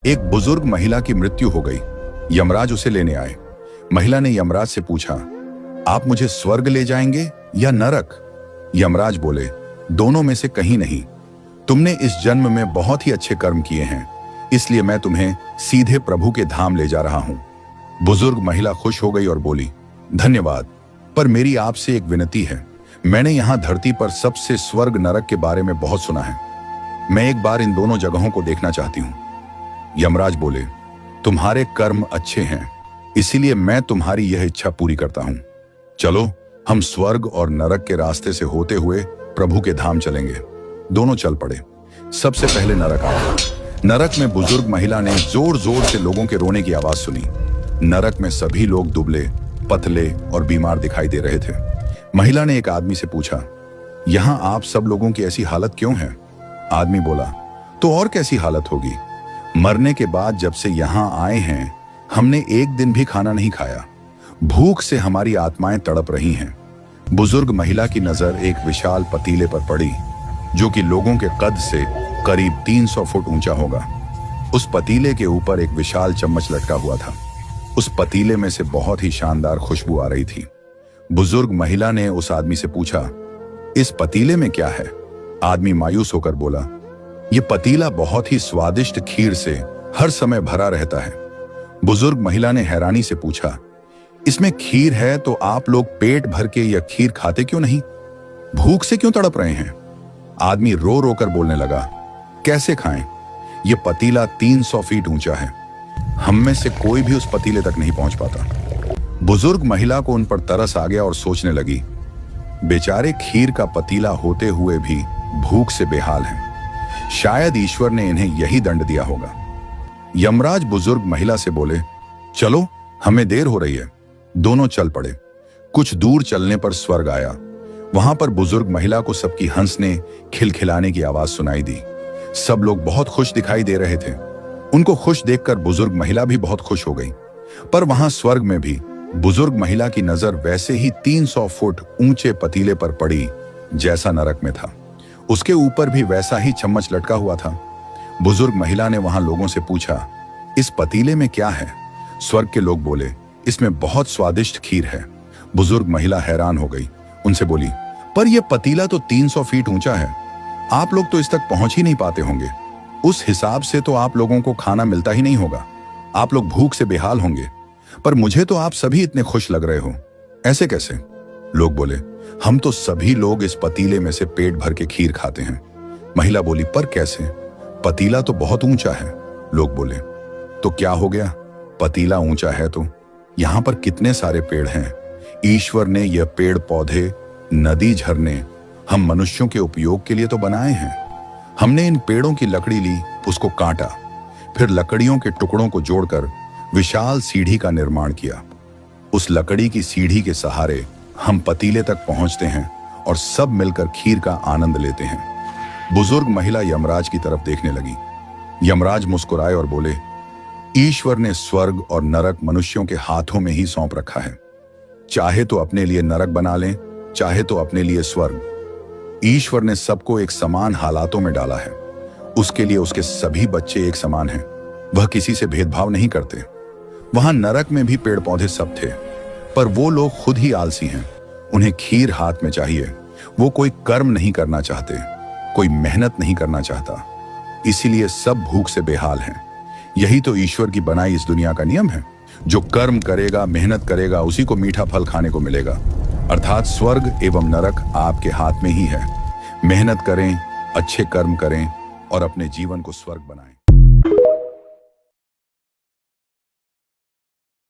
एक बुजुर्ग महिला की मृत्यु हो गई। यमराज उसे लेने आए। महिला ने यमराज से पूछा, आप मुझे स्वर्ग ले जाएंगे या नरक? यमराज बोले, दोनों में से कहीं नहीं। तुमने इस जन्म में बहुत ही अच्छे कर्म किए हैं, इसलिए मैं तुम्हें सीधे प्रभु के धाम ले जा रहा हूं। बुजुर्ग महिला खुश हो गई और बोली, धन्यवाद, पर मेरी आपसे एक विनती है। मैंने यहां धरती पर सबसे स्वर्ग नरक के बारे में बहुत सुना है। मैं एक बार इन दोनों जगहों को देखना चाहती हूं। यमराज बोले, तुम्हारे कर्म अच्छे हैं, इसीलिए मैं तुम्हारी यह इच्छा पूरी करता हूं। चलो, हम स्वर्ग और नरक के रास्ते से होते हुए प्रभु के धाम चलेंगे। दोनों चल पड़े। सबसे पहले नरक आया। नरक में बुजुर्ग महिला ने जोर जोर से लोगों के रोने की आवाज सुनी। नरक में सभी लोग दुबले, पतले और बीमार दिखाई दे रहे थे। महिला ने एक आदमी से पूछा, यहां आप सब लोगों की ऐसी हालत क्यों है? आदमी बोला, तो और कैसी हालत होगी? मरने के बाद जब से यहां आए हैं, हमने एक दिन भी खाना नहीं खाया। भूख से हमारी आत्माएं तड़प रही हैं। बुजुर्ग महिला की नजर एक विशाल पतीले पर पड़ी, जो कि लोगों के कद से करीब 300 फुट ऊंचा होगा। उस पतीले के ऊपर एक विशाल चम्मच लटका हुआ था। उस पतीले में से बहुत ही शानदार खुशबू आ रही थी। बुजुर्ग महिला ने उस आदमी से पूछा, इस पतीले में क्या है? आदमी मायूस होकर बोला, यह पतीला बहुत ही स्वादिष्ट खीर से हर समय भरा रहता है। बुजुर्ग महिला ने हैरानी से पूछा, इसमें खीर है तो आप लोग पेट भर के यह खीर खाते क्यों नहीं? भूख से क्यों तड़प रहे हैं? आदमी रो रो कर बोलने लगा, कैसे खाएं? यह पतीला 300 फीट ऊंचा है। हम में से कोई भी उस पतीले तक नहीं पहुंच पाता। बुजुर्ग महिला को उन पर तरस आ गया और सोचने लगी, बेचारे खीर का पतीला होते हुए भी भूख से बेहाल हैं। शायद ईश्वर ने इन्हें यही दंड दिया होगा। यमराज बुजुर्ग महिला से बोले, चलो, हमें देर हो रही है। दोनों चल पड़े। कुछ दूर चलने पर स्वर्ग आया। वहां पर बुजुर्ग महिला को सबकी हंसने, खिलखिलाने की आवाज सुनाई दी। सब लोग बहुत खुश दिखाई दे रहे थे। उनको खुश देखकर बुजुर्ग महिला भी बहुत खुश हो गई। पर वहां स्वर्ग में भी बुजुर्ग महिला की नजर वैसे ही 300 फुट ऊंचे पतीले पर पड़ी जैसा नरक में था। उसके ऊपर भी वैसा ही चम्मच लटका हुआ था। बुजुर्ग महिला ने वहां लोगों से पूछा, इस पतीले में क्या है? स्वर्ग के लोग बोले, इसमें बहुत स्वादिष्ट खीर है। बुजुर्ग महिला हैरान हो गई। उनसे बोली, पर यह पतीला तो 300 फीट ऊंचा है। आप लोग तो इस तक पहुंच ही नहीं पाते होंगे। उस हिसाब से तो आप लोगों को खाना मिलता ही नहीं होगा। आप लोग भूख से बेहाल होंगे। पर मुझे तो आप सभी इतने खुश लग रहे हो, ऐसे कैसे? लोग बोले, हम तो सभी लोग इस पतीले में से पेट भर के खीर खाते हैं। महिला बोली, पर कैसे? पतीला तो बहुत ऊंचा है। लोग बोले, तो क्या हो गया? पतीला ऊंचा है तो यहां पर कितने सारे पेड़ हैं। ईश्वर ने यह पेड़ पौधे, नदी, झरने हम मनुष्यों के उपयोग के लिए तो बनाए हैं। हमने इन पेड़ों की लकड़ी ली, उसको काटा, फिर लकड़ियों के टुकड़ों को जोड़कर विशाल सीढ़ी का निर्माण किया। उस लकड़ी की सीढ़ी के सहारे हम पतीले तक पहुंचते हैं और सब मिलकर खीर का आनंद लेते हैं। बुजुर्ग महिला यमराज की तरफ देखने लगी। यमराज मुस्कुराए और बोले, ईश्वर ने स्वर्ग और नरक मनुष्यों के हाथों में ही सौंप रखा है। चाहे तो अपने लिए नरक बना लें, चाहे तो अपने लिए स्वर्ग। ईश्वर ने सबको एक समान हालातों में डाला है। उसके लिए उसके सभी बच्चे एक समान हैं। वह किसी से भेदभाव नहीं करते। वहां नरक में भी पेड़ पौधे सब थे, पर वो लोग खुद ही आलसी हैं। उन्हें खीर हाथ में चाहिए। वो कोई कर्म नहीं करना चाहते, कोई मेहनत नहीं करना चाहता। इसीलिए सब भूख से बेहाल हैं। यही तो ईश्वर की बनाई इस दुनिया का नियम है। जो कर्म करेगा, मेहनत करेगा, उसी को मीठा फल खाने को मिलेगा। अर्थात स्वर्ग एवं नरक आपके हाथ में ही है। मेहनत करें, अच्छे कर्म करें और अपने जीवन को स्वर्ग बनाएं।